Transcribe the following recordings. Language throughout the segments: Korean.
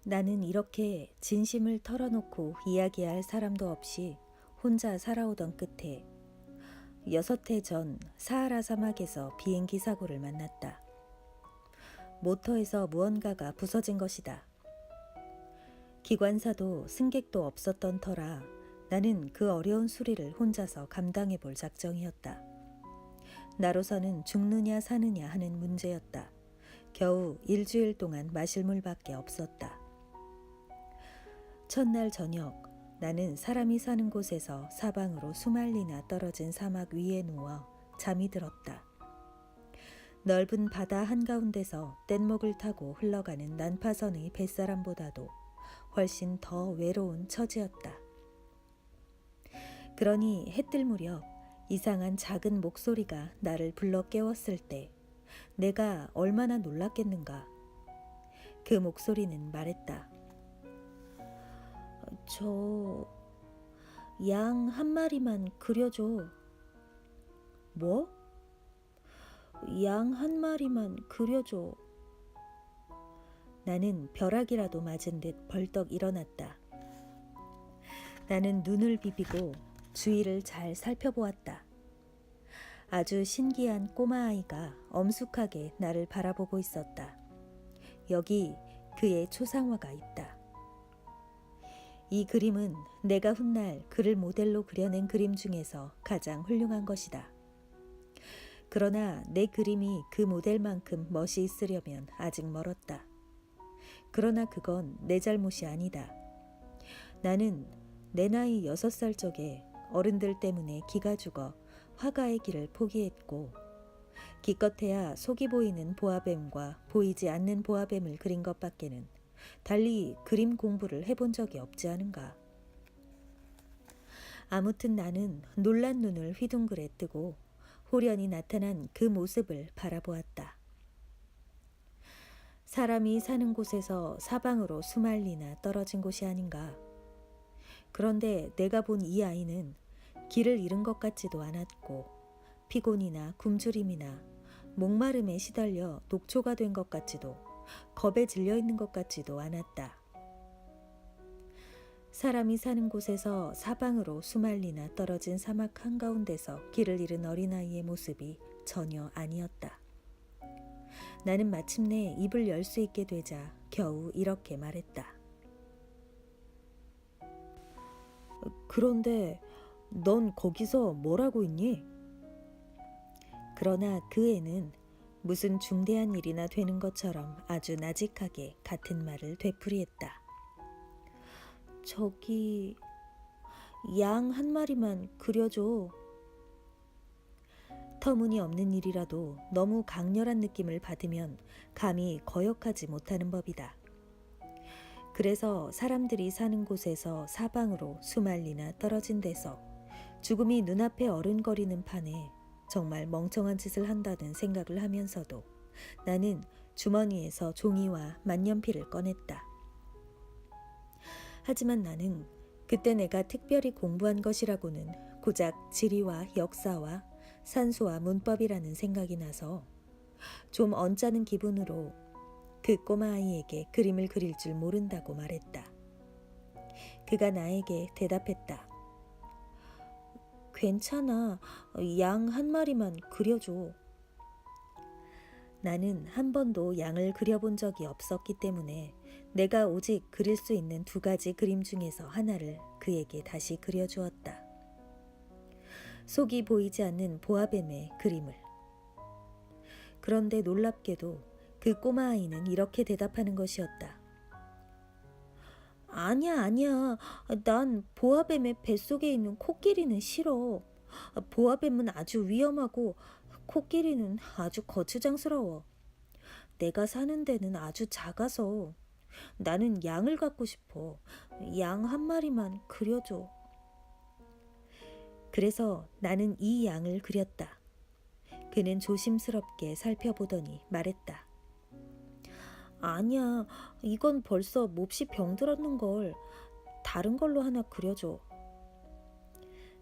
나는 이렇게 진심을 털어놓고 이야기할 사람도 없이 혼자 살아오던 끝에 6해 전 사하라 사막에서 비행기 사고를 만났다. 모터에서 무언가가 부서진 것이다. 기관사도 승객도 없었던 터라 나는 그 어려운 수리를 혼자서 감당해 볼 작정이었다. 나로서는 죽느냐 사느냐 하는 문제였다. 겨우 일주일 동안 마실 물밖에 없었다. 첫날 저녁 나는 사람이 사는 곳에서 사방으로 수말리나 떨어진 사막 위에 누워 잠이 들었다. 넓은 바다 한가운데서 뗏목을 타고 흘러가는 난파선의 뱃사람보다도 훨씬 더 외로운 처지였다. 그러니 해뜰 무렵 이상한 작은 목소리가 나를 불러 깨웠을 때 내가 얼마나 놀랐겠는가. 그 목소리는 말했다. 저 양 한 마리만 그려줘. 뭐? 양 한 마리만 그려줘. 나는 벼락이라도 맞은 듯 벌떡 일어났다. 나는 눈을 비비고 주위를 잘 살펴보았다. 아주 신기한 꼬마아이가 엄숙하게 나를 바라보고 있었다. 여기 그의 초상화가 있다. 이 그림은 내가 훗날 그를 모델로 그려낸 그림 중에서 가장 훌륭한 것이다. 그러나 내 그림이 그 모델만큼 멋이 있으려면 아직 멀었다. 그러나 그건 내 잘못이 아니다. 나는 내 나이 6살 적에 어른들 때문에 기가 죽어 화가의 길을 포기했고 기껏해야 속이 보이는 보아뱀과 보이지 않는 보아뱀을 그린 것밖에는 달리 그림 공부를 해본 적이 없지 않은가. 아무튼 나는 놀란 눈을 휘둥그레 뜨고 호련히 나타난 그 모습을 바라보았다. 사람이 사는 곳에서 사방으로 수말리나 떨어진 곳이 아닌가. 그런데 내가 본 이 아이는 길을 잃은 것 같지도 않았고 피곤이나 굶주림이나 목마름에 시달려 녹초가 된 것 같지도 겁에 질려 있는 것 같지도 않았다. 사람이 사는 곳에서 사방으로 수말리나 떨어진 사막 한가운데서 길을 잃은 어린아이의 모습이 전혀 아니었다. 나는 마침내 입을 열 수 있게 되자 겨우 이렇게 말했다. 그런데 넌 거기서 뭘 하고 있니? 그러나 그 애는 무슨 중대한 일이나 되는 것처럼 아주 나직하게 같은 말을 되풀이했다. 저기 양 한 마리만 그려줘. 터무니없는 일이라도 너무 강렬한 느낌을 받으면 감히 거역하지 못하는 법이다. 그래서 사람들이 사는 곳에서 사방으로 수말리나 떨어진 데서 죽음이 눈앞에 어른거리는 판에 정말 멍청한 짓을 한다는 생각을 하면서도 나는 주머니에서 종이와 만년필을 꺼냈다. 하지만 나는 그때 내가 특별히 공부한 것이라고는 고작 지리와 역사와 산수와 문법이라는 생각이 나서 좀 언짢은 기분으로 그 꼬마아이에게 그림을 그릴 줄 모른다고 말했다. 그가 나에게 대답했다. 괜찮아. 양 한 마리만 그려줘. 나는 한 번도 양을 그려본 적이 없었기 때문에 내가 오직 그릴 수 있는 2가지 그림 중에서 하나를 그에게 다시 그려주었다. 속이 보이지 않는 보아뱀의 그림을. 그런데 놀랍게도 그 꼬마아이는 이렇게 대답하는 것이었다. 아니야. 난 보아뱀의 뱃속에 있는 코끼리는 싫어. 보아뱀은 아주 위험하고 코끼리는 아주 거추장스러워. 내가 사는 데는 아주 작아서 나는 양을 갖고 싶어. 양 한 마리만 그려줘. 그래서 나는 이 양을 그렸다. 그는 조심스럽게 살펴보더니 말했다. 아니야, 이건 벌써 몹시 병들었는걸. 다른 걸로 하나 그려줘.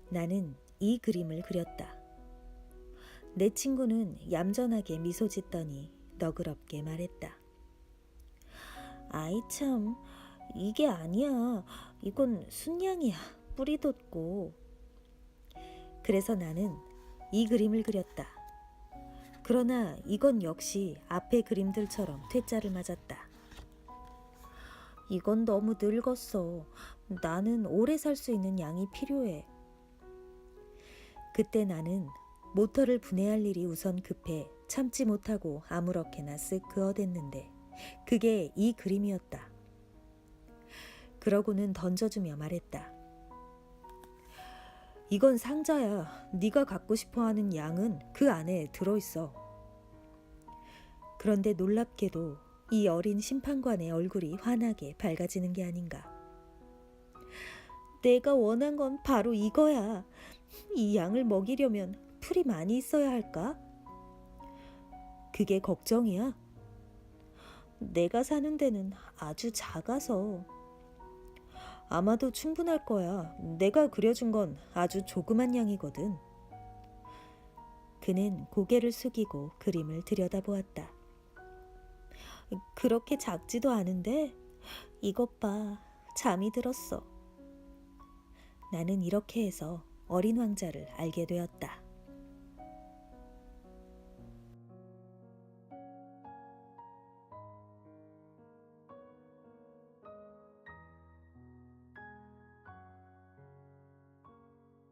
나는 이 그림을 그렸다. 내 친구는 얌전하게 미소 짓더니 너그럽게 말했다. 아이 참, 이게 아니야. 이건 순양이야. 뿌리 돋고. 그래서 나는 이 그림을 그렸다. 그러나 이건 역시 앞의 그림들처럼 퇴짜를 맞았다. 이건 너무 늙었어. 나는 오래 살 수 있는 양이 필요해. 그때 나는 모터를 분해할 일이 우선 급해 참지 못하고 아무렇게나 쓱 그어댔는데 그게 이 그림이었다. 그러고는 던져주며 말했다. 이건 상자야. 네가 갖고 싶어하는 양은 그 안에 들어있어. 그런데 놀랍게도 이 어린 심판관의 얼굴이 환하게 밝아지는 게 아닌가. 내가 원한 건 바로 이거야. 이 양을 먹이려면 풀이 많이 있어야 할까? 그게 걱정이야. 내가 사는 데는 아주 작아서. 아마도 충분할 거야. 내가 그려준 건 아주 조그만 양이거든. 그는 고개를 숙이고 그림을 들여다보았다. 그렇게 작지도 않은데 이것 봐. 잠이 들었어. 나는 이렇게 해서 어린 왕자를 알게 되었다.